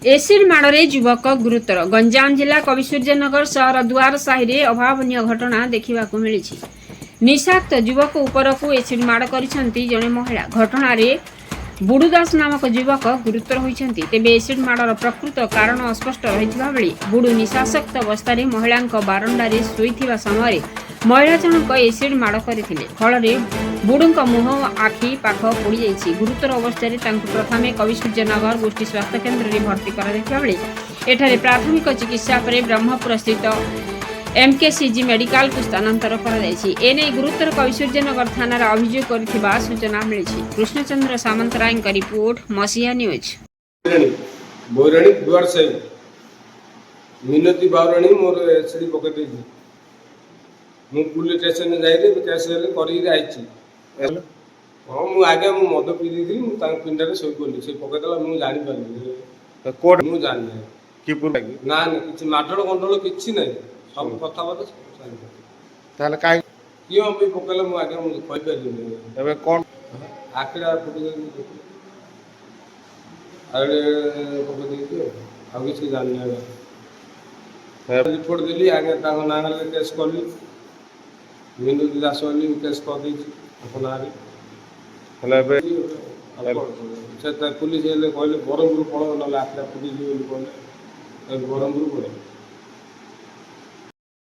Acid माड़े युवक गुरुतर गंजाम जिला कविसूर्यनगर सहर दुआर साहि अभावन घटना देखा मिली। निशाक्त युवक उपरकू एसिड माड़ कर जड़े महिला घटना बुड़ूदास नामक युवक गुरुतर होती। तेज एसिड माड़र प्रकृत कारण अस्पष्ट रही बेले बुड़ू निशासक्त अवस्था महिला बारंडार शोता समय महिला जनक एसिड माड़ करते फल बुड़ू मुह आखि पाख पोड़ जाइए। गुरुतर अवस्था प्रथम कविसूर्यनगर गोष्ठी स्वास्थ्य केन्द्र में भर्ती कर प्राथमिक चिकित्सा पर ब्रह्मपुर स्थित एमकेसीजी मेडिकल को स्थानांतर कर गुरुतर कविसूर्यनगर थाना अभियोग कर सूचना मिली। कृष्णचंद्र सामंतराय रिपोर्ट मसीहा न्यूज। मिनती बावराणी मोर एसिड पकड़ मु पुलिस स्टेशन जाइए केस कर हाँ मुझे आगे मु मद पी दी पिंडारे शोई पड़ी से पकईदेला मुझे जापर मुझे जानी ना कि माडल गंडल कि ना सब कथबार्ता किए पकड़े मुझे आगे मुझे कहीपर कौन आखिरा फुटी पकड़ किसी जानी रिपोर्ट देली आगे ना केस कली मिनुती दास केस कर ना पुलिस कहले ब्रह्मपुर पड़ो ना आखिरा फुटी कहले ब्रह्मपुर पड़े।